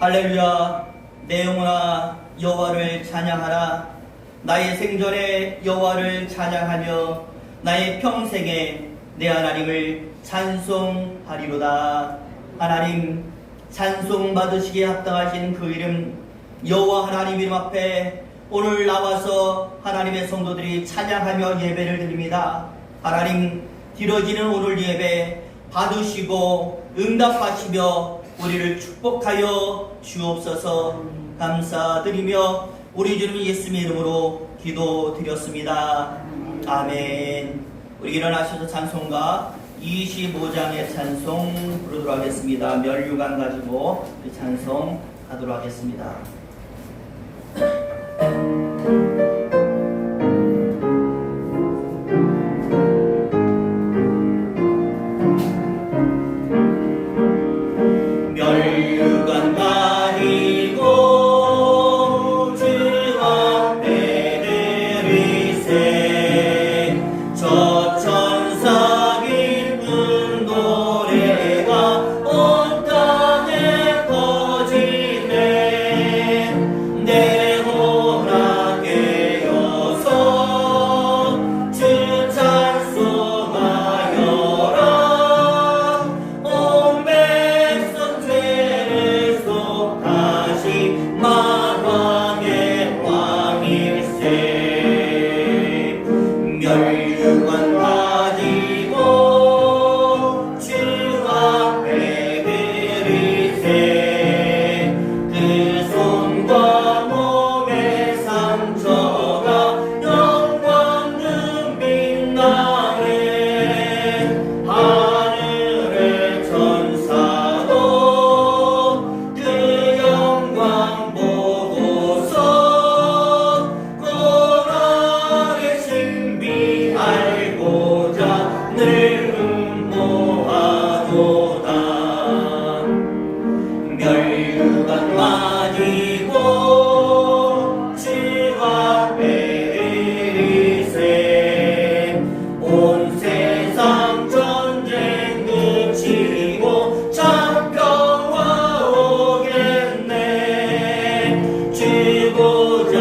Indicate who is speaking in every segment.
Speaker 1: 할렐루야. 내 영혼아 여호와를 찬양하라. 나의 생전에 여호와를 찬양하며 나의 평생에 내 하나님을 찬송하리로다. 하나님, 찬송 받으시기에 합당하신 그 이름 여호와 하나님 이름 앞에 오늘 나와서 하나님의 성도들이 찬양하며 예배를 드립니다. 하나님, 드려지는 오늘 예배 받으시고 응답하시며 우리를 축복하여 주옵소서. 감사드리며 우리 주님 예수님의 이름으로 기도드렸습니다. 아멘. 우리 일어나셔서 찬송가 25장의 찬송 부르도록 하겠습니다. 멸류관 가지고 우리 찬송 하도록 하겠습니다. 멸류관 가지고 주 앞에 드리세. 저 천사 기쁜 노래가 온 땅에 퍼지네. 내 허락에 여서 주 찬송하여라. 온 백성 죄를 속하시 만왕의 왕일세. 멸류관 가지고 주 앞에 드리세. 그 손과 몸의 상처가 영광 눈빛 나네. 하늘의 천사도 그 영광 보고서 고난의 신비 알고자 늘 음모하도다. 멸류관 가지고 주 앞에 드리세. 온 세상 전쟁 그치고 참 평화 오겠네. 주 보좌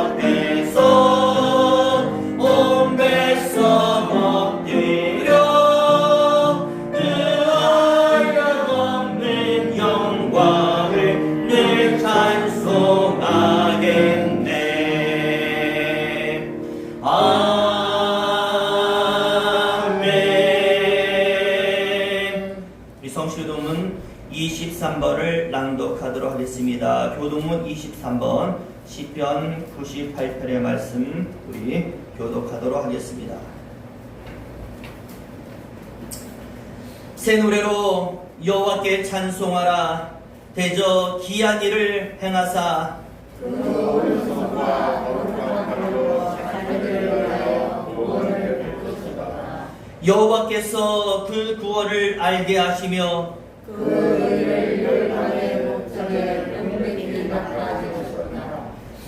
Speaker 1: 앞에서 온 백성 엎드려 그 한량없는 영광을 늘 찬송하겠네. 아멘. 우리 성시교동문 23번을 낭독하도록 하겠습니다. 교동문 23번 시편 98편의 말씀 우리 교독하도록 하겠습니다. 새 노래로 여호와께 찬송하라. 대저 기한 일을 행하사 여호와께서 그 구원을 알게 하시며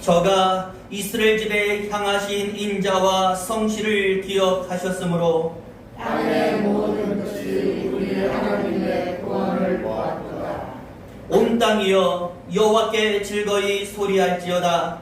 Speaker 1: 저가 이스라엘 집에 향하신 인자와 성실을 기억하셨으므로
Speaker 2: 땅의 모든 것이 우리 하나님의 구원을 보았도다.
Speaker 1: 온 땅이여 여호와께 즐거이 소리할지어다.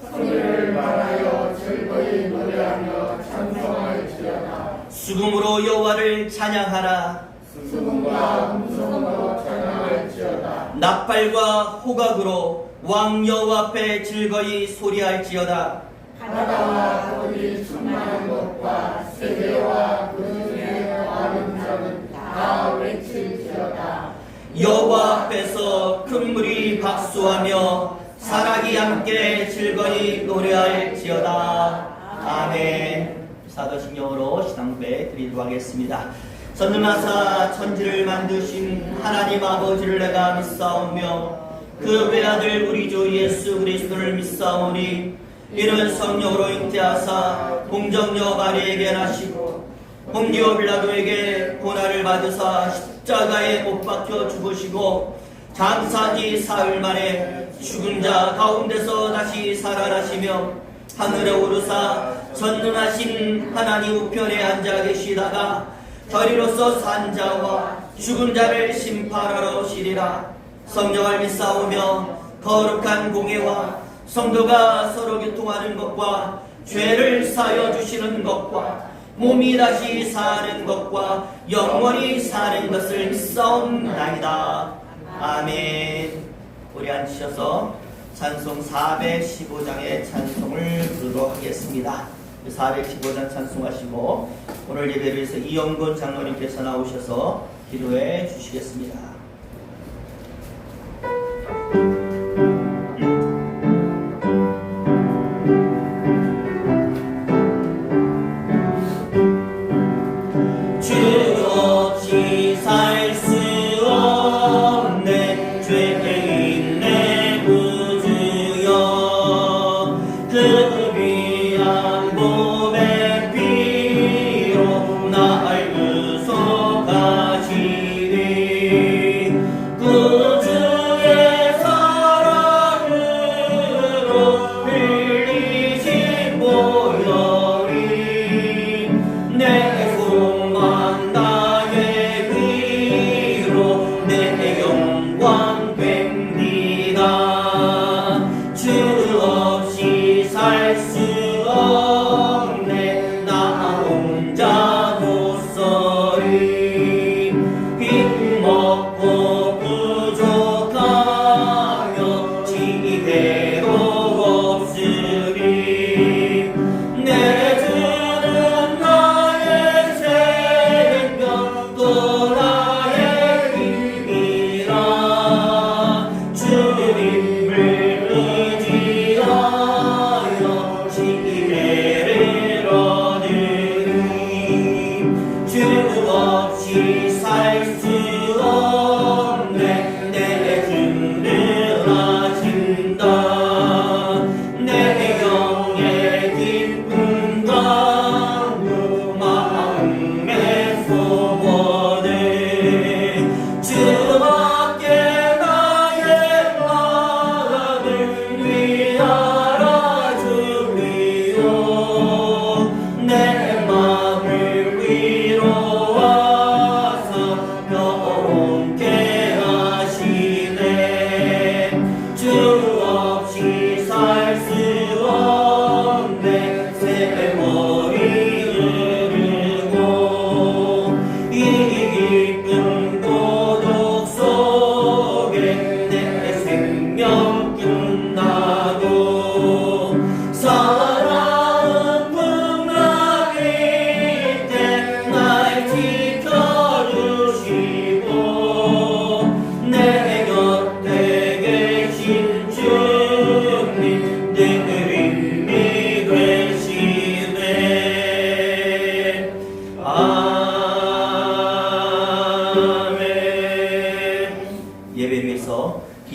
Speaker 2: 소리를 말하여 즐거이 노래하며 찬송할지어다.
Speaker 1: 수금으로 여호와를 찬양하라.
Speaker 2: 수금과 음성으로 찬양할지어다.
Speaker 1: 나팔과 호각으로 왕 여호와 앞에 즐거이 소리할지어다.
Speaker 2: 바다와 거기 충만한 것과 세계와 그 중에 많은 자는 다 외칠지어다.
Speaker 1: 여호와 앞에서 큰 물이 박수하며 사락이 함께 즐거이 노래할지어다. 아멘. 사도신경으로 신앙배 드리도록 하겠습니다. 전능하사 천지를 만드신 하나님 아버지를 내가 믿사오며 그 외아들 우리 주 예수 그리스도를 믿사오니 이는 성령으로 잉태하사 공정녀 마리에게 나시고 본디오 빌라도에게 고난을 받으사 십자가에 못 박혀 죽으시고 장사지 사흘 만에 죽은 자 가운데서 다시 살아나시며 하늘에 오르사 전능하신 하나님 우편에 앉아 계시다가 저리로서 산 자와 죽은 자를 심판하러 오시리라. 성령을 믿사오며 거룩한 공예와 성도가 서로 교통하는 것과 죄를 사여 주시는 것과 몸이 다시 사는 것과 영원히 사는 것을 믿사옵나이다. 아멘. 우리 앉으셔서 찬송 415장의 찬송을 부르도록 하겠습니다. 415장 찬송하시고 오늘 예배를 위해서 이영곤 장로님께서 나오셔서 기도해 주시겠습니다.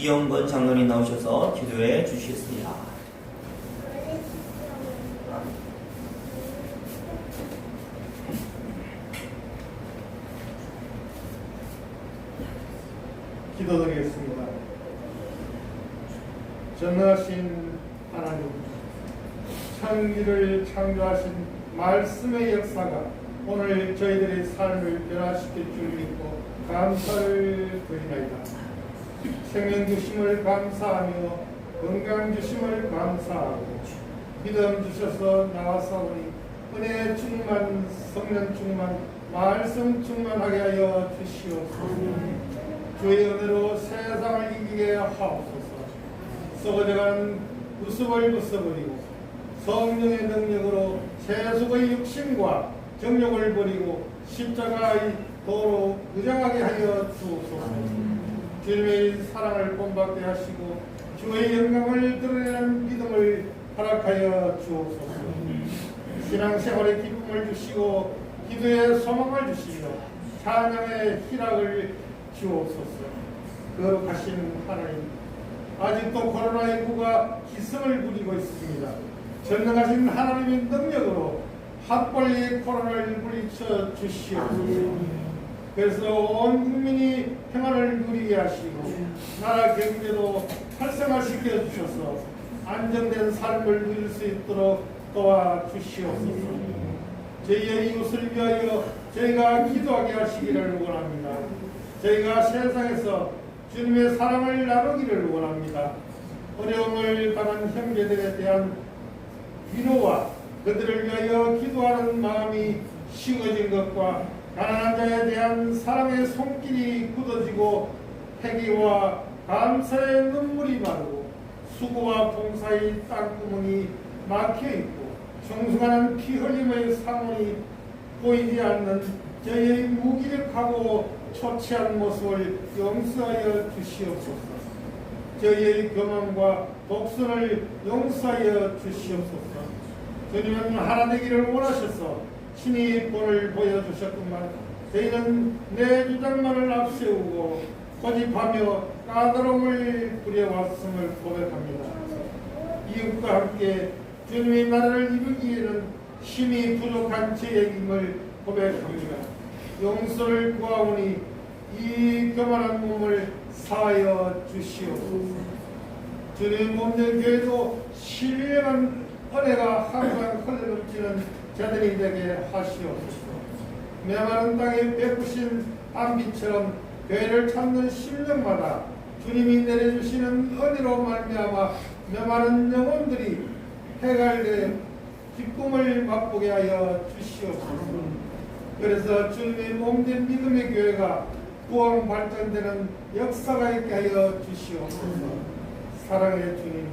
Speaker 1: 이영건 장로님 나오셔서 기도해 주시겠습니다.
Speaker 3: 기도드리겠습니다. 전능하신 하나님, 천지를 창조하신 말씀의 역사가 오늘 저희들의 삶을 변화시킬 줄 믿고 감사를 드리나이다. 생명 주심을 감사하며 건강 주심을 감사하고 믿음 주셔서 나와서오니 은혜 충만, 성령 충만, 말씀 충만하게 하여 주시옵소서. 주의 은혜로 세상을 이기게 하옵소서. 썩어져간 구습을 벗어버리고 성령의 능력으로 세속의 육신과 정욕을 버리고 십자가의 도로 무장하게 하여 주옵소서. 주님의 사랑을 본받게 하시고 주의 영광을 드러내는 믿음을 허락하여 주옵소서. 신앙생활의 기쁨을 주시고 기도의 소망을 주시며 찬양의 희락을 주옵소서. 거룩하신 하나님, 아직도 코로나19가 기승을 부리고 있습니다. 전능하신 하나님의 능력으로 핫벌리 코로나를 물리쳐 주시옵소서. 그래서 온 국민이 평안을 누리게 하시고 나라 경제도 활성화시켜 주셔서 안정된 삶을 누릴 수 있도록 도와주시옵소서. 저희의 이웃을 위하여 저희가 기도하게 하시기를 원합니다. 저희가 세상에서 주님의 사랑을 나누기를 원합니다. 어려움을 당한 형제들에 대한 위로와 그들을 위하여 기도하는 마음이 식어진 것과 가난한 자에 대한 사랑의 손길이 굳어지고 회개와 감사의 눈물이 마르고 수고와 봉사의 땅구멍이 막혀있고 청순하는 피 흘림의 상원이 보이지 않는 저희의 무기력하고 초췌한 모습을 용서하여 주시옵소서. 저희의 교만과 독선을 용서하여 주시옵소서. 주님은 하나 되기를 원하셔서 친히 본을 보여주셨건만 저희는 내 주장만을 앞세우고 고집하며 까다로움을 부려왔음을 고백합니다. 이웃과 함께 주님의 나라를 이루기에는 힘이 부족한 저에게임을 고백합니다. 용서를 구하오니 이 교만한 몸을 사하여 주시옵소서. 주님 몸된 교회도 신령한 은혜가 항상 흘러넘치는 자들이 되게 하시옵소서. 메마른 땅에 베푸신 안비처럼 교회를 찾는 심령마다 주님이 내려주시는 은혜로 말미암아 메마른 영혼들이 해갈래 기쁨을 맛보게 하여 주시옵소서. 그래서 주님의 몸된 믿음의 교회가 부흥 발전되는 역사가 있게 하여 주시옵소서. 사랑의 주님,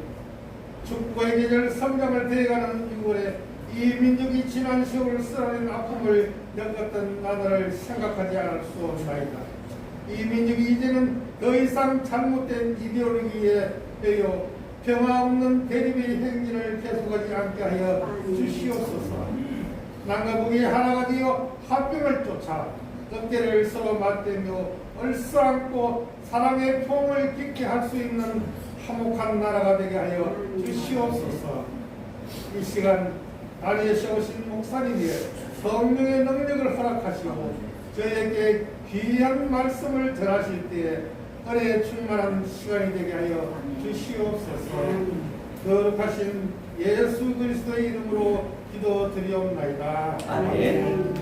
Speaker 3: 축복의 계절 성장을 대해가는 6월에 이 민족이 지난 세월 쓰라린 아픔을 겪었던 나날을 생각하지 않을 수 없나이다. 이 민족이 이제는 더 이상 잘못된 이데올로기에 매여 평화 없는 대립의 행진을 계속하지 않게 하여 주시옵소서. 남과 북이 하나가 되어 합병을 쫓아 어깨를 서로 맞대며 얼싸안고 사랑의 통을 깊게 할 수 있는 화목한 나라가 되게 하여 주시옵소서. 이 시간 다리에 세우신 목사님이 성령의 능력을 허락하시고 저에게 귀한 말씀을 전하실 때에 은혜에 충만한 시간이 되게 하여 주시옵소서. 거룩하신 예수 그리스도의 이름으로 기도드리옵나이다.
Speaker 1: 아멘.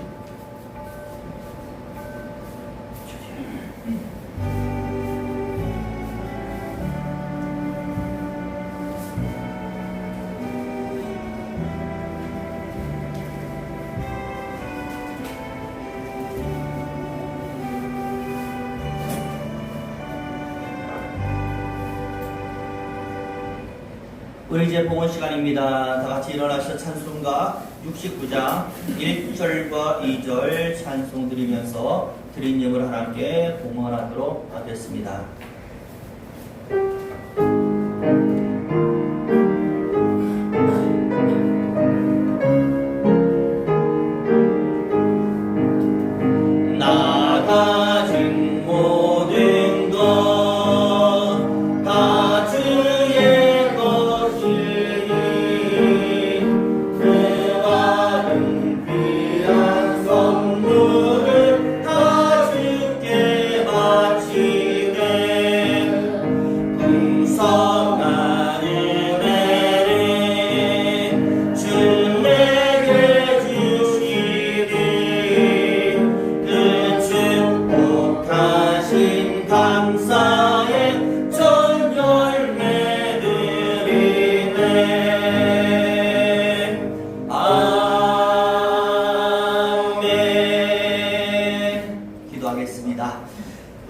Speaker 1: 우리 이제 봉헌 시간입니다. 다 같이 일어나셔 찬송가 69장 1절과 2절 찬송 드리면서 드린 예물 하나님께 봉헌하도록 하겠습니다. 나 가진 모든 것 다 주의 것이니 그 받은 귀한 선물을 다 주께 바치네. 풍성한 은혜를 주 내게 주시니 그 축복하신 감사의 전 열매들이네. 아멘. 기도하겠습니다.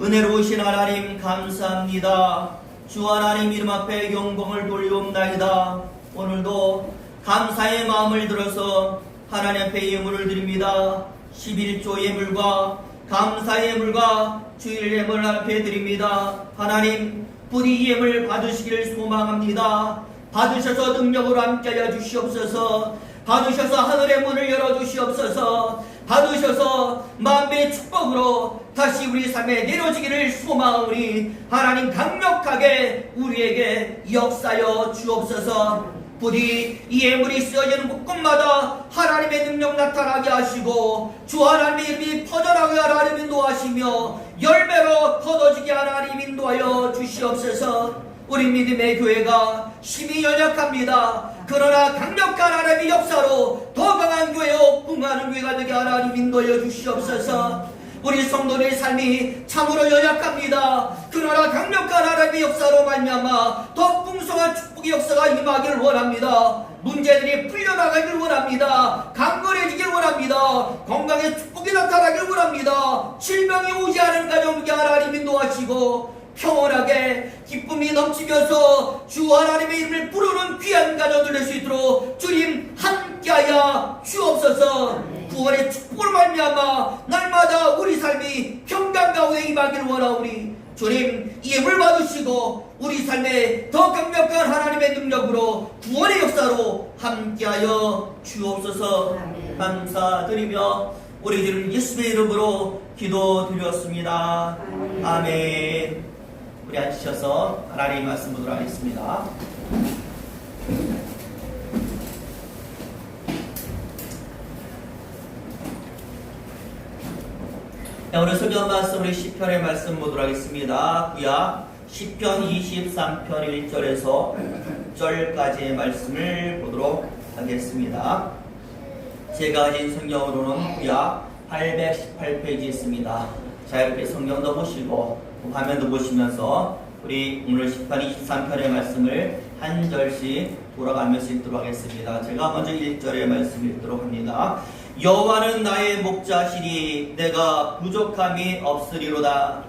Speaker 1: 은혜로우신 하나님 감사합니다. 주 하나님 이름 앞에 영광을 돌리옵나이다. 오늘도 감사의 마음을 들어서 하나님 앞에 예물을 드립니다. 11조 예물과 감사 예물과 주일 예물 앞에 드립니다. 하나님 부디 예물 받으시기를 소망합니다. 받으셔서 능력으로 함께하여 주시옵소서. 받으셔서 하늘의 문을 열어주시옵소서. 받으셔서 만배의 축복으로 다시 우리 삶에 내려지기를 소망하오니 하나님 강력하게 우리에게 역사여 주옵소서. 부디 이 예물이 쓰여지는 곳곳마다 하나님의 능력 나타나게 하시고 주 하나님의 이름이 퍼져나가게 하나님 인도하시며 열매로 거둬지게 하나님 인도하여 주시옵소서. 우리 믿음의 교회가 힘이 연약합니다. 그러나 강력한 하나님의 역사로 더 강한 교회요 붕하는 교회가 되게 하나님 인도하여 주시옵소서. 우리 성도들의 삶이 참으로 연약합니다. 그러나 강력한 하나님의 역사로 말미암아 더 풍성한 축복의 역사가 임하기를 원합니다. 문제들이 풀려나가길 원합니다. 강건해지길 원합니다. 건강의 축복이 나타나길 원합니다. 질병이 오지 않은 가정에게 하나님이 인도하시고 평온하게 기쁨이 넘치면서 주 하나님의 이름을 부르는 귀한 가정들 될 수 있도록 주님 함께하여 주옵소서. 구원의 축복을 말미암아 날마다 우리 삶이 평강 가운데 임하기를 원하오니 주님 예물 받으시고 우리 삶에 더 강력한 하나님의 능력으로 구원의 역사로 함께하여 주옵소서. 감사드리며 우리 주님 예수의 이름으로 기도드렸습니다. 아멘. 우리 앉으셔서 하나님의 말씀 보도록 하겠습니다. 네, 오늘 설교 말씀 우리 시편의 말씀 보도록 하겠습니다. 구약 시편 23편 1절에서 6절까지의 말씀을 보도록 하겠습니다. 제가 가진 성경으로는 구약 818페이지 있습니다. 자, 이렇게 성경도 보시고 화면도 보시면서 우리 오늘 시편 23편의 말씀을 한 절씩 돌아가면서 읽도록 하겠습니다. 제가 먼저 1절의 말씀을 읽도록 합니다. 여호와는 나의 목자시니 내가 부족함이 없으리로다.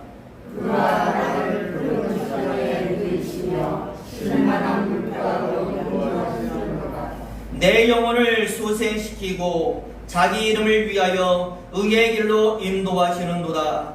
Speaker 2: 그가 나를 푸른 시절에 누이시며 쉴만한 물가로 인도하시리로다.
Speaker 1: 내 영혼을 소생시키고 자기 이름을 위하여 의의 길로 인도하시는도다.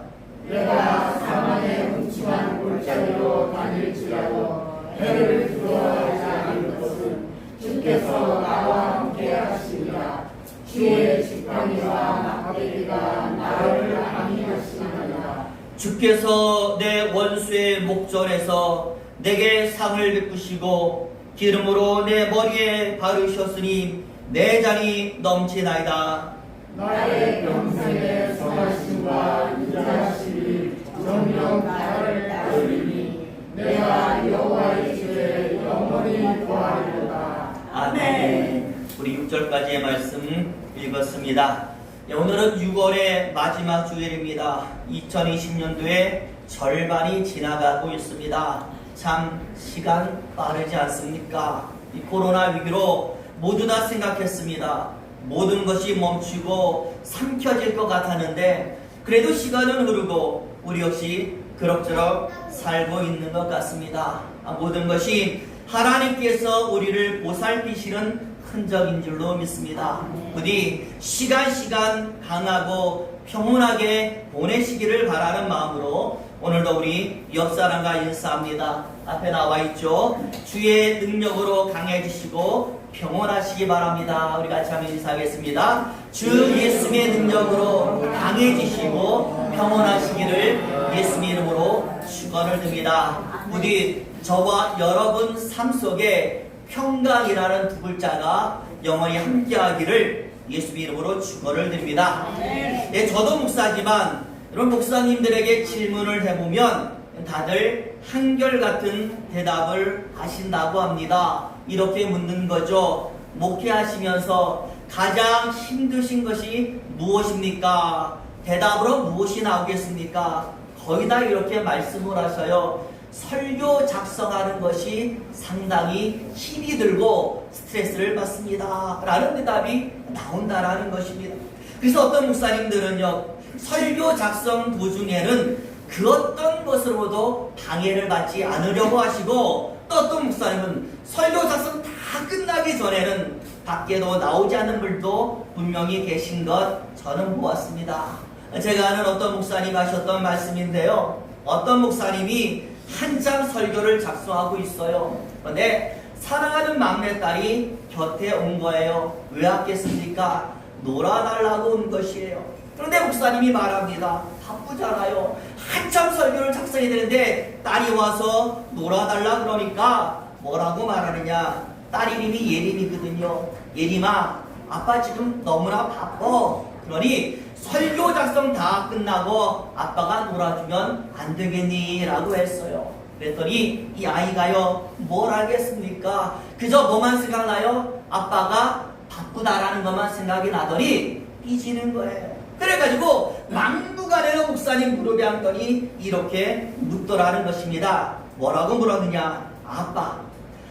Speaker 2: 내가 사망의 음침한 골짜기로 다닐지라도 해를 두려워하지 않을 것은 주께서 나와 함께 하시리라. 주의 지팡이와 막대기가 나를 안위하시리라.
Speaker 1: 주께서 내 원수의 목전에서 내게 상을 베푸시고 기름으로 내 머리에 바르셨으니 내 잔이 넘치나이다.
Speaker 2: 나의 평생의 선하심과 인자하심이 정녕 나를 따르리니 내가 여호와의 집에 영원히 거하리로다.
Speaker 1: 아멘. 우리 6절까지의 말씀 읽었습니다. 네, 오늘은 6월의 마지막 주일입니다. 2020년도의 절반이 지나가고 있습니다. 참 시간 빠르지 않습니까? 이 코로나 위기로 모두 다 생각했습니다. 모든 것이 멈추고 삼켜질 것 같았는데 그래도 시간은 흐르고 우리 역시 그럭저럭 살고 있는 것 같습니다. 모든 것이 하나님께서 우리를 보살피시는 흔적인 줄로 믿습니다. 부디 시간 강하고 평온하게 보내시기를 바라는 마음으로 오늘도 우리 옆사람과 인사합니다. 앞에 나와 있죠. 주의 능력으로 강해지시고 평온하시기 바랍니다. 우리 같이 한번 인사하겠습니다. 주 예수의 능력으로 강해지시고 평온하시기를 예수의 이름으로 축원을 드립니다. 부디 저와 여러분 삶 속에 평강이라는 두 글자가 영원히 함께하기를 예수의 이름으로 축원을 드립니다. 네, 저도 목사지만 여러분 목사님들에게 질문을 해보면 다들 한결같은 대답을 하신다고 합니다. 이렇게 묻는 거죠. 목회하시면서 가장 힘드신 것이 무엇입니까? 대답으로 무엇이 나오겠습니까? 거의 다 이렇게 말씀을 하셔요. 설교 작성하는 것이 상당히 힘이 들고 스트레스를 받습니다. 라는 대답이 나온다라는 것입니다. 그래서 어떤 목사님들은요, 설교 작성 도중에는 그 어떤 것으로도 방해를 받지 않으려고 하시고, 또 어떤 목사님은 설교 작성 다 끝나기 전에는 밖에도 나오지 않는 분도 분명히 계신 것 저는 보았습니다. 제가 아는 어떤 목사님 하셨던 말씀인데요. 어떤 목사님이 한참 설교를 작성하고 있어요. 그런데 사랑하는 막내딸이 곁에 온 거예요. 왜 왔겠습니까? 놀아달라고 온 것이에요. 그런데 목사님이 말합니다. 바쁘잖아요. 한참 설교를 작성해야 되는데 딸이 와서 놀아달라 그러니까 뭐라고 말하느냐. 딸 이름이 예림이거든요. 예림아, 아빠 지금 너무나 바빠. 그러니 설교 작성 다 끝나고 아빠가 놀아주면 안 되겠니? 라고 했어요. 그랬더니 이 아이가요, 뭘 알겠습니까? 그저 뭐만 생각나요? 아빠가 바쁘다라는 것만 생각이 나더니 삐지는 거예요. 그래가지고 막무가내로 목사님 무릎에 앉더니 이렇게 묻더라는 것입니다. 뭐라고 물었느냐?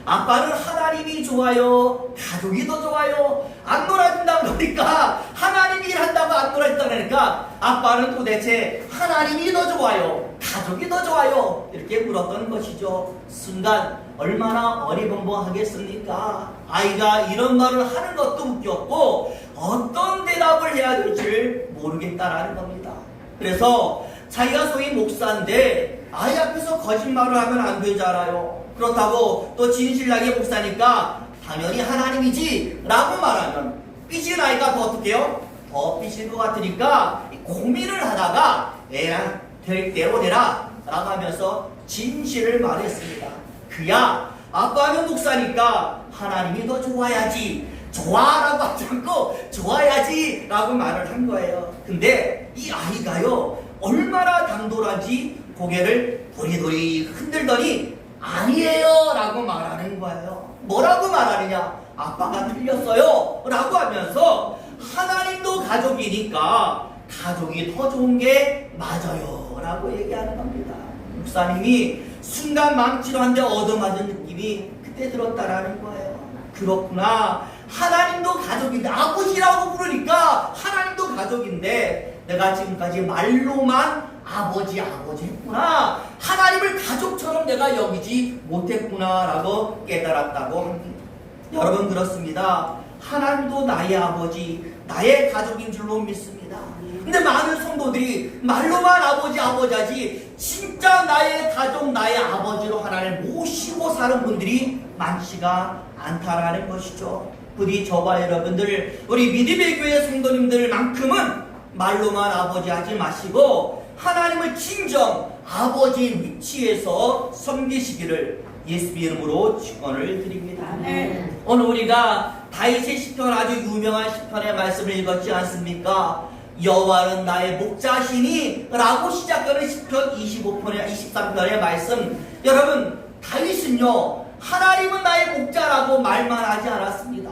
Speaker 1: 아빠는 하나님이 좋아요? 가족이 더 좋아요? 안 놀아준다고 그러니까, 하나님이 일한다고 안 놀아준다고 그러니까 아빠는 도대체 하나님이 더 좋아요? 가족이 더 좋아요? 이렇게 물었던 것이죠. 순간 얼마나 어리벙벙하겠습니까? 아이가 이런 말을 하는 것도 웃겼고 어떤 대답을 해야 될지 모르겠다라는 겁니다. 그래서 자기가 소위 목사인데 아이 앞에서 거짓말을 하면 안 되잖아요. 그렇다고 또 진실하게 목사니까 당연히 하나님이지 라고 말하면 삐진 아이가 더 어떻게 해요? 더 삐질 것 같으니까 고민을 하다가 애랑 될 대로 되라 라고 하면서 진실을 말했습니다. 그야 아빠는 목사니까 하나님이 더 좋아야지, 좋아라고 하지 않고 좋아야지 라고 말을 한 거예요. 근데 이 아이가요 얼마나 당돌한지 고개를 도리도리 흔들더니 아니에요 라고 말하는 거예요. 뭐라고 말하느냐? 아빠가 틀렸어요 라고 하면서 하나님도 가족이니까 가족이 더 좋은 게 맞아요 라고 얘기하는 겁니다. 목사님이 순간 망치로 한 대 얻어맞은 느낌이 그때 들었다라는 거예요. 그렇구나, 하나님도 가족인데, 아버지라고 부르니까 하나님도 가족인데 내가 지금까지 말로만 아버지 했구나, 하나님을 가족처럼 내가 여기지 못했구나 라고 깨달았다고 합니다. 여러분, 그렇습니다. 하나님도 나의 아버지, 나의 가족인 줄로 믿습니다. 근데 많은 성도들이 말로만 아버지 하지 진짜 나의 가족, 나의 아버지로 하나님을 모시고 사는 분들이 많지가 않다라는 것이죠. 부디 저와 여러분들, 우리 믿음의 교회 성도님들만큼은 말로만 아버지 하지 마시고 하나님을 진정 아버지의 위치에서 섬기시기를 예수의 이름으로 축원을 드립니다. 오늘 우리가 다윗의 시편, 아주 유명한 시편의 말씀을 읽었지 않습니까? 여호와는 나의 목자시니 라고 시작하는 시편 23편의 말씀. 여러분, 다윗은요 하나님은 나의 목자라고 말만 하지 않았습니다.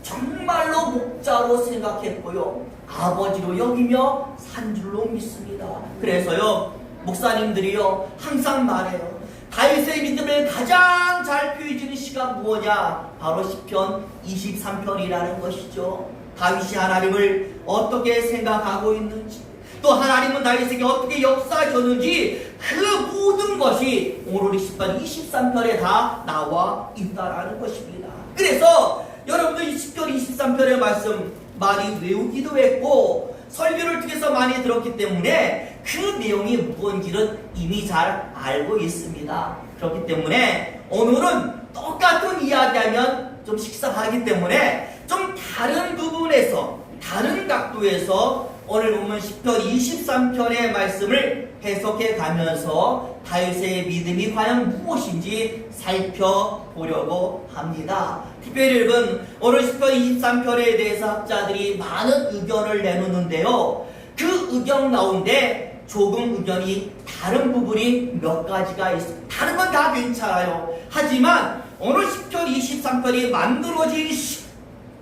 Speaker 1: 정말로 목자로 생각했고요 아버지로 여기며 산 줄로 믿습니다. 그래서요 목사님들이요 항상 말해요, 다윗의 믿음을 가장 잘 표해주는 시가 무엇이냐? 바로 시편 23편이라는 것이죠. 다윗이 하나님을 어떻게 생각하고 있는지, 또 하나님은 다윗에게 어떻게 역사하셨는지 그 모든 것이 오늘 시편 23편에 다 나와 있다라는 것입니다. 그래서 여러분들 이 시편 23편의 말씀 많이 외우기도 했고 설교를 통해서 많이 들었기 때문에 그 내용이 무언지는 이미 잘 알고 있습니다. 그렇기 때문에 오늘은 똑같은 이야기하면 좀 식상하기 때문에 좀 다른 부분에서, 다른 각도에서 오늘 보면 시편 23편의 말씀을 해석해 가면서 다윗의 믿음이 과연 무엇인지 살펴보려고 합니다. 특별히 여러분, 오늘 시편 23편에 대해서 학자들이 많은 의견을 내놓는데요, 그 의견 가운데 조금 의견이 다른 부분이 몇 가지가 있습니다. 다른 건 다 괜찮아요. 하지만 오늘 시편 23편이 만들어진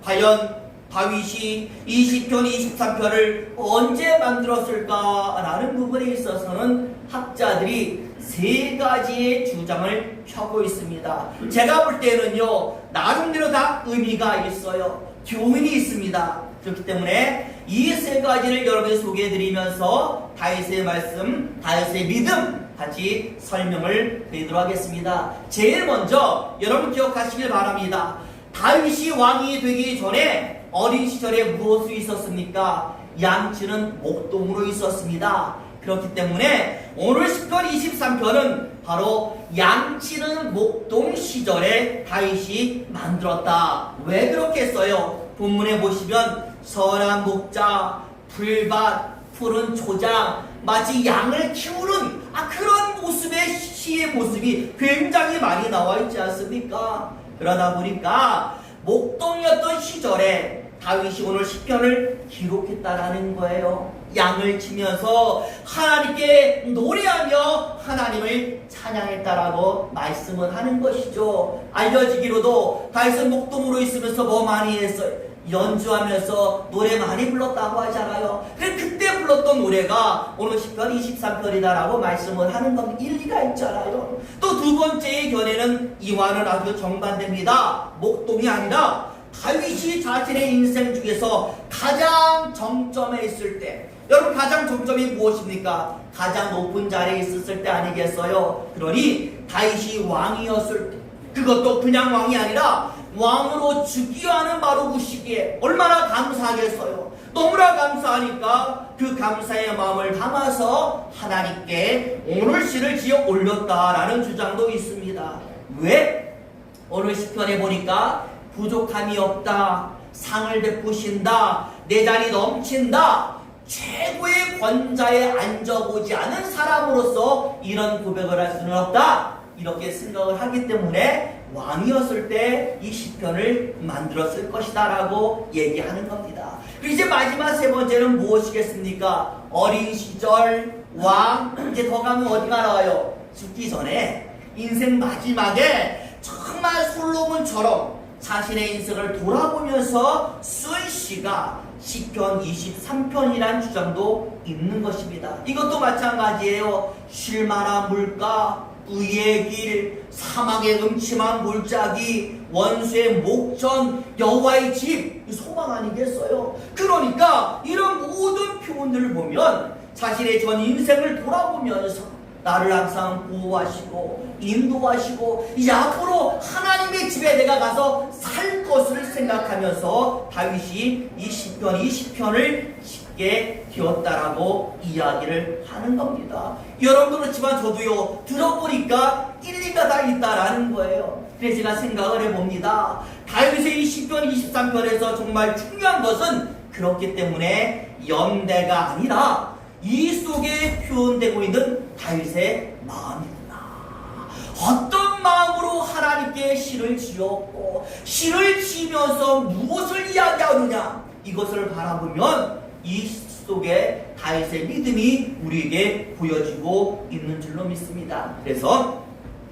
Speaker 1: 과연 다윗이 이 시편 23편을 언제 만들었을까라는 부분에 있어서는 학자들이 세 가지의 주장을 펴고 있습니다. 제가 볼 때는요 나름대로 다 의미가 있어요. 교훈이 있습니다. 그렇기 때문에 이 세 가지를 여러분께 소개해드리면서 다윗의 말씀, 다윗의 믿음 같이 설명을 드리도록 하겠습니다. 제일 먼저 여러분 기억하시길 바랍니다. 다윗이 왕이 되기 전에 어린 시절에 무엇이 있었습니까? 양치는 목동으로 있었습니다. 그렇기 때문에 오늘 시편 23편은 바로 양치는 목동 시절에 다윗이 만들었다. 왜 그렇게 했어요? 본문에 보시면 선한 목자, 풀밭, 푸른 초장, 마치 양을 키우는 그런 모습의 시의 모습이 굉장히 많이 나와 있지 않습니까? 그러다 보니까 목동이었던 시절에 다윗이 오늘 시편을 기록했다라는 거예요. 양을 치면서 하나님께 노래하며 하나님을 찬양했다라고 말씀을 하는 것이죠. 알려지기로도 다윗은 목동으로 있으면서 뭐 많이 했어요? 연주하면서 노래 많이 불렀다고 하잖아요. 그때 불렀던 노래가 오늘 시편 23편이다라고 말씀을 하는 건 일리가 있잖아요. 또 두 번째의 견해는 이와는 아주 정반대입니다. 목동이 아니라 다윗이 자신의 인생 중에서 가장 정점에 있을 때, 여러분 가장 정점이 무엇입니까? 가장 높은 자리에 있었을 때 아니겠어요? 그러니 다윗이 왕이었을 때, 그것도 그냥 왕이 아니라 왕으로 즉위하는 바로 그 시기에 얼마나 감사하겠어요. 너무나 감사하니까 그 감사의 마음을 담아서 하나님께 오늘 시를 지어 올렸다라는 주장도 있습니다. 왜? 오늘 시편에 보니까 부족함이 없다, 상을 베푸신다, 내 잔이 넘친다, 최고의 권자에 앉아보지 않은 사람으로서 이런 고백을 할 수는 없다, 이렇게 생각을 하기 때문에 왕이었을 때 이 시편을 만들었을 것이다 라고 얘기하는 겁니다. 그리고 이제 마지막 세 번째는 무엇이겠습니까? 어린 시절, 왕, 이제 더 가면 어디가 나와요? 죽기 전에 인생 마지막에 정말 솔로몬처럼 자신의 인생을 돌아보면서 쓴 시가 시편 23편이라는 주장도 있는 것입니다. 이것도 마찬가지예요. 쉴만한 물가, 의의 길, 사막의 음침한 골짜기, 원수의 목전, 여호와의 집, 소망 아니겠어요? 그러니까 이런 모든 표현들을 보면 자신의 전 인생을 돌아보면서 나를 항상 보호하시고 인도하시고 이제 앞으로 하나님의 집에 내가 가서 살 것을 생각하면서 다윗이 이 시편 20편을 짓게 되었다라고 이야기를 하는 겁니다. 여러분도 그렇지만 저도요, 들어보니까 일리가 다 있다라는 거예요. 그래서 제가 생각을 해봅니다. 다윗의 이 시편 23편에서 정말 중요한 것은 그렇기 때문에 연대가 아니라 이 속에 표현되고 있는 다윗의 마음이구나. 어떤 마음으로 하나님께 시를 지었고 시를 지으면서 무엇을 이야기하느냐, 이것을 바라보면 이 속에 다윗의 믿음이 우리에게 보여지고 있는 줄로 믿습니다. 그래서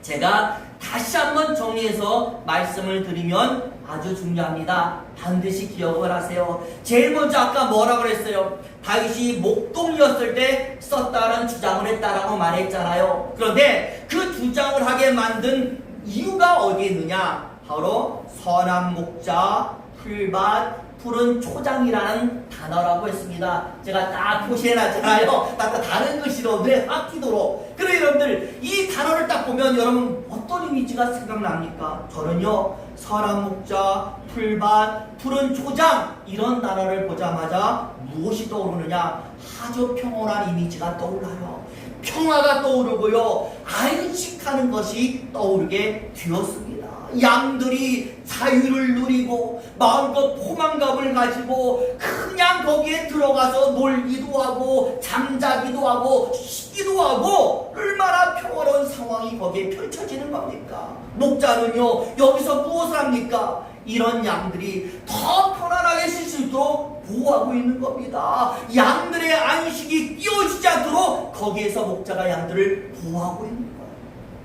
Speaker 1: 제가 다시 한번 정리해서 말씀을 드리면 아주 중요합니다. 반드시 기억을 하세요. 제일 먼저 아까 뭐라고 그랬어요? 다윗이 목동이었을 때 썼다는 주장을 했다라고 말했잖아요. 그런데 그 주장을 하게 만든 이유가 어디에 있느냐? 바로 선한 목자, 풀밭, 푸른 초장이라는 단어라고 했습니다. 제가 딱 표시해놨잖아요. 딱 다른 글씨로 눈에 확 띄도록. 그래 여러분들, 이 단어를 딱 보면 여러분 어떤 이미지가 생각납니까? 저는요, 선한 목자, 풀밭, 푸른 초장, 이런 단어를 보자마자 무엇이 떠오르느냐? 아주 평온한 이미지가 떠올라요. 평화가 떠오르고요, 안식하는 것이 떠오르게 되었습니다. 양들이 자유를 누리고 마음껏 포만감을 가지고 그냥 거기에 들어가서 놀기도 하고 잠자기도 하고 쉬기도 하고 얼마나 평화로운 상황이 거기에 펼쳐지는 겁니까? 목자는요, 여기서 무엇을 합니까? 이런 양들이 더 편안하게 쉴 수 있도록 보호하고 있는 겁니다. 양들의 안식이 끼어지지 않도록 거기에서 목자가 양들을 보호하고 있는 거예요.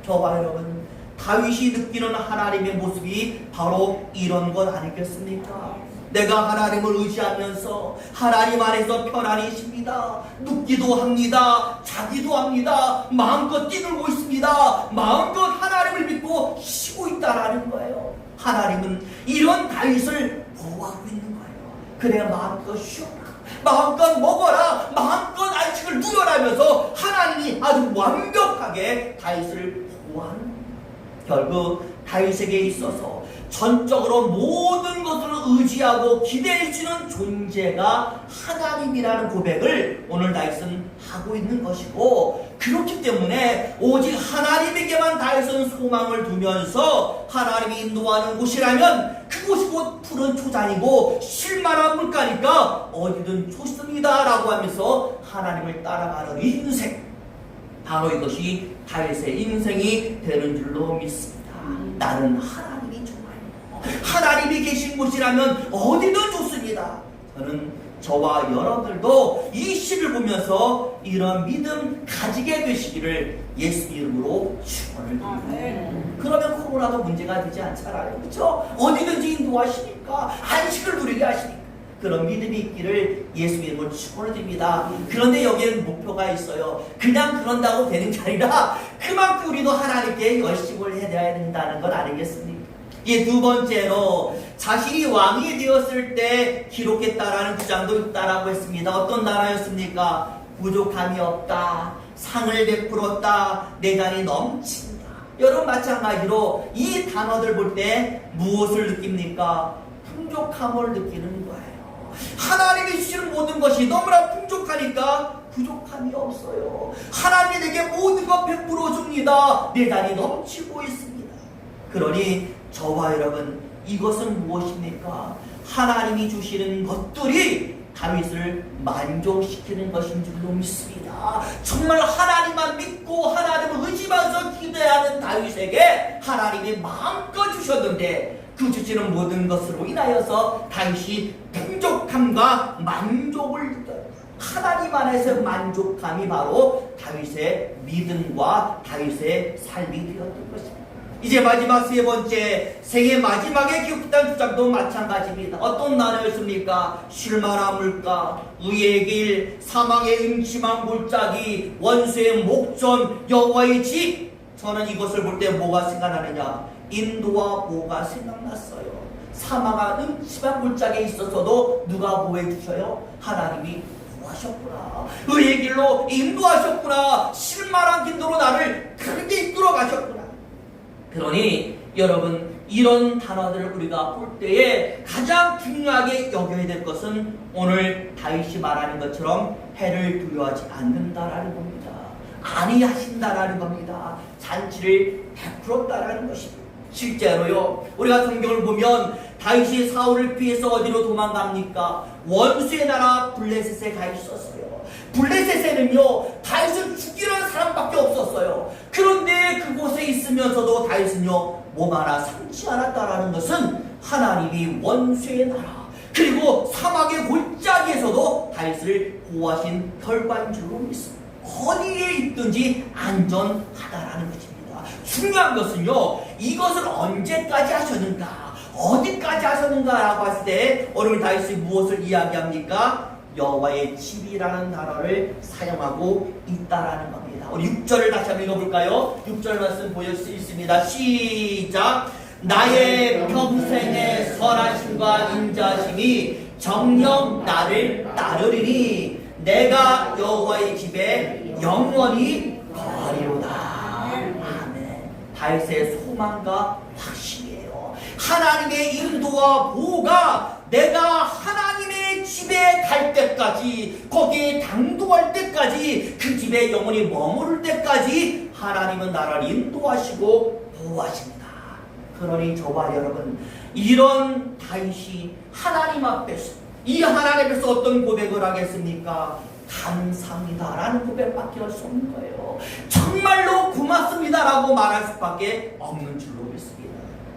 Speaker 1: 저와 여러분, 다윗이 느끼는 하나님의 모습이 바로 이런 것 아니겠습니까? 내가 하나님을 의지하면서 하나님 안에서 편안히 쉽니다. 눕기도 합니다. 자기도 합니다. 마음껏 뛰놀고 있습니다. 마음껏 하나님을 믿고 쉬고 있다라는 거예요. 하나님은 이런 다윗을 보호하고 있는 거예요. 그래, 마음껏 쉬어라, 마음껏 먹어라, 마음껏 안식을 누려라면서 하나님이 아주 완벽하게 다윗을 보호하는 거예요. 결국 다윗에게 있어서 전적으로 모든 것을 의지하고 기대해주는 존재가 하나님이라는 고백을 오늘 다윗은 하고 있는 것이고, 그렇기 때문에 오직 하나님에게만 다윗은 소망을 두면서 하나님이 인도하는 곳이라면 그곳이 곧 푸른 초장이고 쉴만한 물가니까 어디든 좋습니다 라고 하면서 하나님을 따라가는 인생, 바로 이것이 다윗의 인생이 되는 줄로 믿습니다. 나는 하나님이 좋아요. 하나님이 계신 곳이라면 어디든 좋습니다. 저는 저와 여러분들도 이 시를 보면서 이런 믿음 가지게 되시기를 예수 이름으로 축원을 드립니다. 그러면 코로나도 문제가 되지 않잖아요. 그렇죠? 어디든지 인도하시니까 안식을 누리게 하시니까 그런 믿음이 있기를 예수 이름으로 축원을 드립니다. 그런데 여기에는 목표가 있어요. 그냥 그런다고 되는 게 아니라 그만큼 우리도 하나님께 열심을 해야 된다는 것 아니겠습니까? 이 두 번째로 자신이 왕이 되었을 때 기록했다라는 주장도 있다라고 했습니다. 어떤 나라였습니까? 부족함이 없다, 상을 베풀었다, 내장이 넘친다. 여러분 마찬가지로 이 단어들 볼 때 무엇을 느낍니까? 풍족함을 느끼는 거예요. 하나님이 주시는 모든 것이 너무나 풍족하니까 부족함이 없어요. 하나님이 내게 모든 것 베풀어 줍니다. 내장이 넘치고 있습니다. 그러니 저와 여러분, 이것은 무엇입니까? 하나님이 주시는 것들이 다윗을 만족시키는 것인 줄로 믿습니다. 정말 하나님만 믿고 하나님을 의지하면서 기도하는 다윗에게 하나님이 마음껏 주셨는데 그 주시는 모든 것으로 인하여서 다윗이 풍족함과 만족을 느껴요. 하나님 안에서 만족함이 바로 다윗의 믿음과 다윗의 삶이 되었던 것입니다. 이제 마지막 세 번째, 생애 마지막에 기록했다는 주장도 마찬가지입니다. 어떤 나라였습니까? 쉴만한 물가, 의의 길, 사망의 음침한 골짜기, 원수의 목전, 여호와의 집. 저는 이것을 볼 때 뭐가 생각나느냐? 인도와 보호가 생각났어요. 사망한 음침한 골짜기에 있어서도 누가 보호해 주셔요? 하나님이 보호하셨구나. 의의 길로 인도하셨구나. 쉴만한 길로 나를 크게 이끌어 가셨구나. 그러니 여러분, 이런 단어들을 우리가 볼 때에 가장 중요하게 여겨야 될 것은 오늘 다윗이 말하는 것처럼 해를 두려워하지 않는다라는 겁니다. 아니하신다라는 겁니다. 잔치를 베풀었다라는 것입니다. 실제로요, 우리가 성경을 보면 다윗이 사울을 피해서 어디로 도망갑니까? 원수의 나라 블레셋에 가 있었어요. 블레셋에는요, 다윗을 죽이는 사람밖에 없었어요. 그런데 그곳에 있으면서도 다윗은요, 몸 하나 상치 않았다라는 것은 하나님이 원수의 나라, 그리고 사막의 골짜기에서도 다윗을 보호하신 결과인 줄로 믿습니다. 어디에 있든지 안전하다라는 것입니다. 중요한 것은요, 이것을 언제까지 하셨는가, 어디까지 하셨는가라고 했을 때 오늘 다윗이 무엇을 이야기합니까? 여호와의 집이라는 단어를 사용하고 있다라는 겁니다. 우리 6절을 다시 한번 읽어볼까요? 6절 말씀 보실 수 있습니다. 시작! 나의 평생의 선하심과 인자심이 정녕 나를 따르리니 내가 여호와의 집에 영원히 거하리로다. 아멘. 다윗의 소망과 확신이에요. 하나님의 인도와 보호가 내가 하나님의 집에 갈 때까지, 거기에 당도할 때까지, 그 집에 영원히 머무를 때까지 하나님은 나를 인도하시고 보호하십니다. 그러니 저와 여러분, 이런 다윗이 하나님 앞에서, 이 하나님 앞에서 어떤 고백을 하겠습니까? 감사합니다라는 고백밖에 할 수 없는 거예요. 정말로 고맙습니다라고 말할 수밖에 없는 줄로 믿습니다.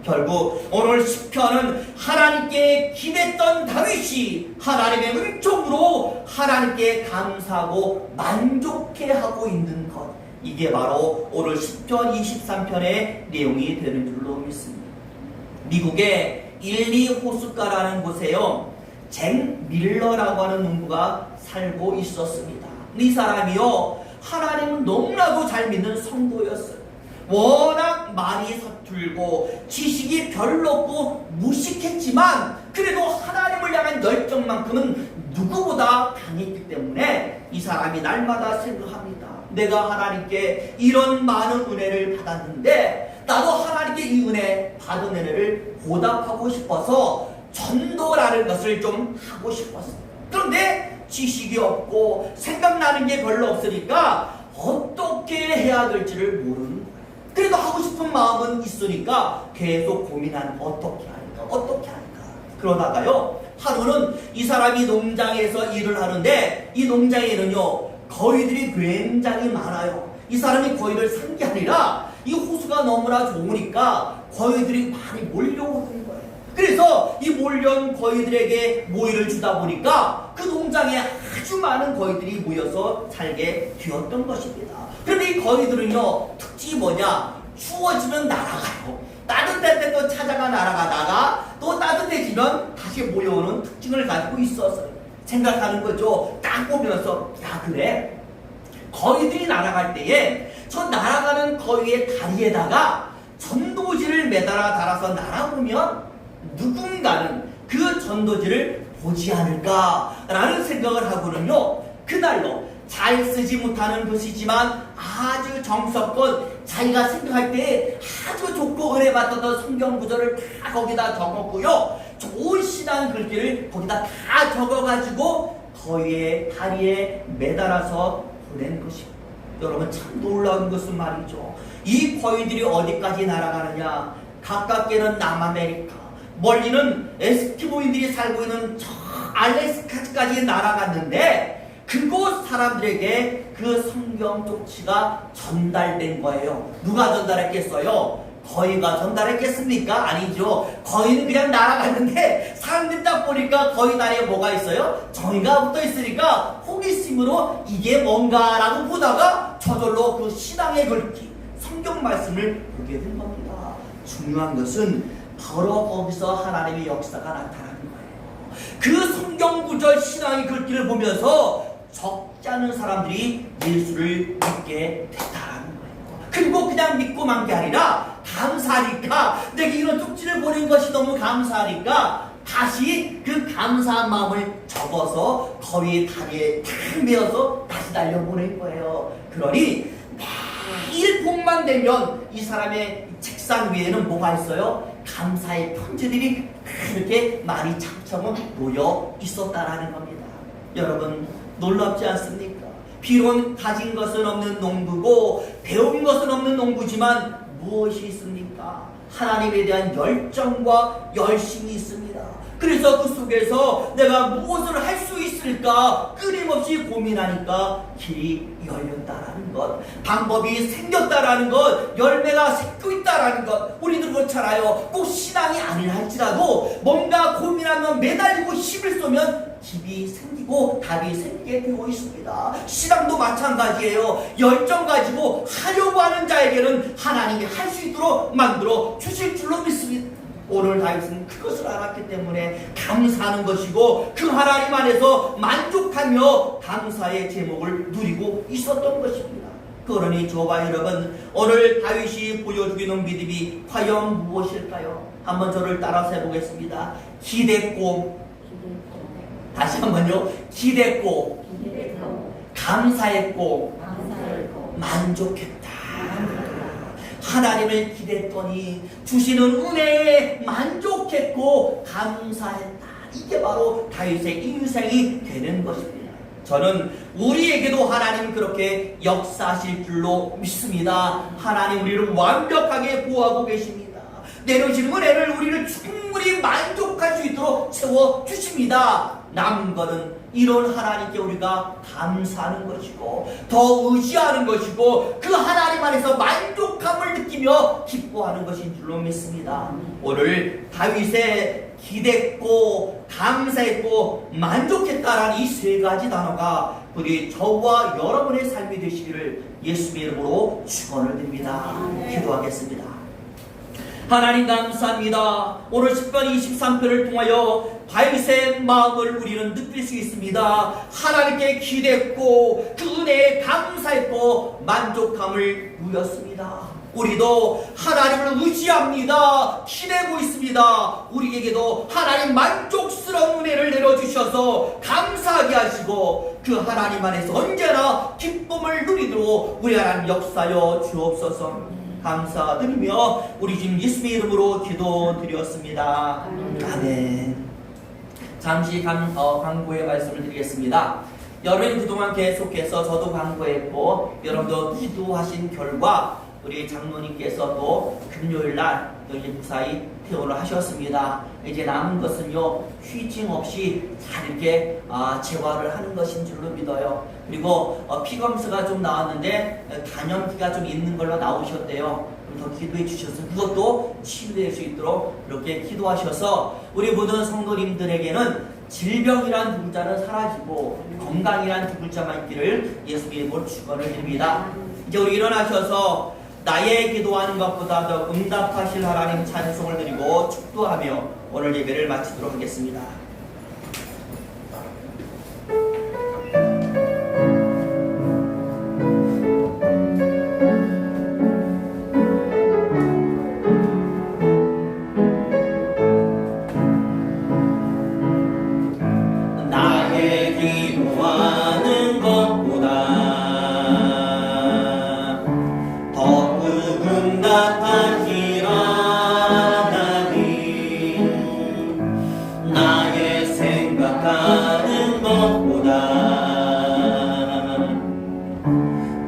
Speaker 1: 결국 오늘 시편은 하나님께 기댔던 다윗이 하나님의 은총으로 하나님께 감사하고 만족해하고 있는 것, 이게 바로 오늘 시편 23편의 내용이 되는 줄로 믿습니다. 미국의 일리 호숫가라는 곳에요, 잭 밀러라고 하는 농부가 살고 있었습니다. 이 사람이요, 하나님은 너무나도 잘 믿는 성도였어요. 워낙 많이 서툴고 지식이 별로 없고 무식했지만 그래도 하나님을 향한 열정만큼은 누구보다 강했기 때문에 이 사람이 날마다 생각합니다. 내가 하나님께 이런 많은 은혜를 받았는데 나도 하나님께 이 은혜 받은 은혜를 보답하고 싶어서 전도라는 것을 좀 하고 싶었어요. 그런데 지식이 없고 생각나는 게 별로 없으니까 어떻게 해야 될지를 모르는 거예요. 그래도 하고 싶은 마음은 있으니까 계속 고민하는, 어떻게 할까. 그러다가요, 하루는 이 사람이 농장에서 일을 하는데 이 농장에는요, 거위들이 굉장히 많아요. 이 사람이 거위를 산 게 아니라 이 호수가 너무나 좋으니까 거위들이 많이 몰려오는 거예요. 그래서 이 몰려온 거위들에게 모이를 주다 보니까 그 농장에 아주 많은 거위들이 모여서 살게 되었던 것입니다. 그런데 이 거위들은요, 특징이 뭐냐? 추워지면 날아가요. 따뜻할 때 또 찾아가 날아가다가 또 따뜻해지면 다시 모여오는 특징을 가지고 있어서 생각하는 거죠. 딱 보면서, 야, 그래? 거위들이 날아갈 때에 저 날아가는 거위의 다리에다가 전도지를 매달아 달아서 날아보면 누군가는 그 전도지를 보지 않을까라는 생각을 하고는요, 그날로 잘 쓰지 못하는 것이지만 아주 정석껏 자기가 생각할 때 아주 좋고 은혜받았던 성경 구절을 다 거기다 적었고요, 좋은 신앙 글귀를 거기다 다 적어가지고 거위의 다리에 매달아서 보낸 것입니다. 여러분, 참 놀라운 것은 말이죠, 이 거위들이 어디까지 날아가느냐? 가깝게는 남아메리카, 멀리는 에스키모인들이 살고 있는 저 알래스카까지 날아갔는데 그곳 사람들에게 그 성경 쪽지가 전달된 거예요. 누가 전달했겠어요? 거위가 전달했겠습니까? 아니죠. 거위는 그냥 날아갔는데 사람들이 딱 보니까 거위 다리에 뭐가 있어요? 정의가 붙어 있으니까 호기심으로 이게 뭔가라고 보다가 저절로 그 신앙의 글귀, 성경 말씀을 보게 된 겁니다. 중요한 것은 바로 거기서 하나님의 역사가 나타나는 거예요. 그 성경 구절 신앙의 글귀를 보면서 적지 않은 사람들이 예수를 믿게 됐다라는 거예요. 그리고 그냥 믿고만 게 아니라 감사하니까, 내게 이런 쪽지를 보낸 것이 너무 감사하니까 다시 그 감사한 마음을 적어서 거위의 다리에 탁 메어서 다시 날려보낸 거예요. 그러니 매일 봄만 되면 이 사람의 책상 위에는 뭐가 있어요? 감사의 편지들이 그렇게 많이 차츰 놓여 있었다라는 겁니다. 여러분, 놀랍지 않습니까? 비록 가진 것은 없는 농부고 배운 것은 없는 농부지만 무엇이 있습니까? 하나님에 대한 열정과 열심이 있습니다. 그래서 그 속에서 내가 무엇을 할 수 있을까 끊임없이 고민하니까 길이 열렸다라는 것, 방법이 생겼다라는 것, 열매가 생기고 있다라는 것. 우리들 그렇잖아요. 꼭 신앙이 아니라 할지라도 뭔가 고민하면 매달리고 힘을 쏘면 길이 생기고 답이 생기게 되고 있습니다. 신앙도 마찬가지예요. 열정 가지고 하려고 하는 자에게는 하나님이 할 수 있도록 만들어 주실 줄로 믿습니다. 오늘 다윗은 그것을 알았기 때문에 감사하는 것이고 그 하나님 안에서 만족하며 감사의 제목을 누리고 있었던 것입니다. 그러니 저와 여러분, 오늘 다윗이 보여주고 있는 믿음이 과연 무엇일까요? 한번 저를 따라서 해보겠습니다. 기댔고, 다시 한번요. 기댔고, 감사했고, 만족했다. 하나님을 기댔더니 주시는 은혜에 만족했고 감사했다. 이게 바로 다윗의 인생이 되는 것입니다. 저는 우리에게도 하나님 그렇게 역사하실 줄로 믿습니다. 하나님 우리를 완벽하게 보호하고 계십니다. 내려진 은혜를 우리를 충분히 만족할 수 있도록 채워주십니다. 남은 것은 이런 하나님께 우리가 감사하는 것이고 더 의지하는 것이고 그 하나님 안에서 만족함을 느끼며 기뻐하는 것인 줄로 믿습니다. 오늘 다윗의 기댔고 감사했고 만족했다라는 이 세 가지 단어가 우리 저와 여러분의 삶이 되시기를 예수의 이름으로 축원을 드립니다. 기도하겠습니다. 하나님 감사합니다. 오늘 10편 23편을 통하여 다윗의 마음을 우리는 느낄 수 있습니다. 하나님께 기댔고 그 은혜에 감사했고 만족함을 누렸습니다. 우리도 하나님을 의지합니다. 기대고 있습니다. 우리에게도 하나님 만족스러운 은혜를 내려주셔서 감사하게 하시고 그 하나님 안에서 언제나 기쁨을 누리도록 우리 하나님 역사여 주옵소서. 감사드리며 우리 주님 예수의 이름으로 기도드렸습니다. 아멘. 잠시 광고의 말씀을 드리겠습니다. 여러분 그동안 계속해서 저도 광고했고 여러분도 기도하신 결과 우리 장로님께서 또 금요일날 여기 무사히 퇴원을 하셨습니다. 이제 남은 것은요 휴증 없이 잘 이렇게 재활을 하는 것인 줄로 믿어요. 그리고 피검수가 좀 나왔는데 간염기가 좀 있는 걸로 나오셨대요. 더 기도해 주셔서 그것도 치유될 수 있도록 이렇게 기도하셔서 우리 모든 성도님들에게는 질병이란 두 글자는 사라지고 건강이란 두 글자만 있기를 예수님의 이름으로 축원을 드립니다. 이제 우리 일어나셔서 나의 기도하는 것보다 더 응답하실 하나님 찬송을 드리고 축도하며 오늘 예배를 마치도록 하겠습니다. 나의 기도하는 것보다 더욱 응답하실 하나님 나의 생각하는 것보다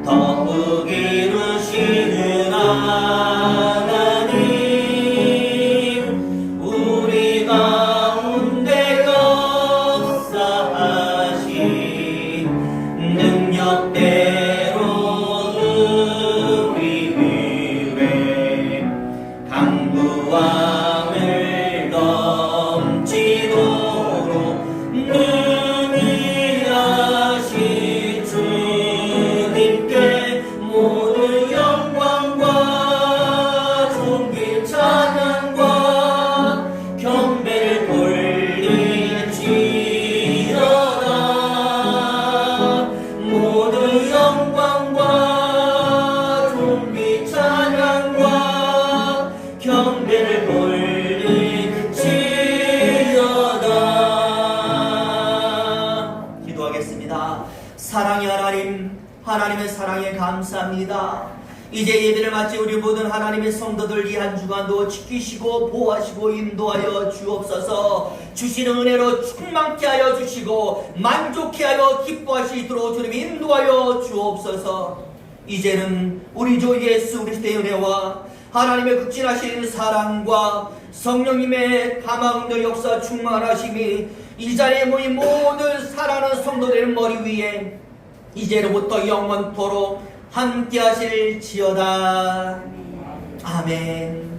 Speaker 1: 더욱 이루시는 하나님 우리 가운데 역사하신 능력대로 우리 위에 강구함을 넘치도록 능히 하신 주님께 모든 영광과 존귀 찬양과 경배를 돌릴지어다 모든 영광과 존귀 찬양과 경배를 돌릴지어다. 기도하겠습니다. 사랑의 하나님, 하나님의 사랑에 감사합니다. 이제 예배를 마치 우리 모든 하나님의 성도들 이 한 주간도 지키시고 보호하시고 인도하여 주옵소서. 주시는 은혜로 충만케 하여 주시고 만족케 하여 기뻐하시도록 주님 인도하여 주옵소서. 이제는 우리 주 예수 그리스도의 은혜와 하나님의 극진하신 사랑과 성령님의 가마운드 역사 충만하심이 이 자리에 모인 모든 사랑하는 성도들의 머리 위에 이제로부터 영원토록 함께 하실지어다. 아멘.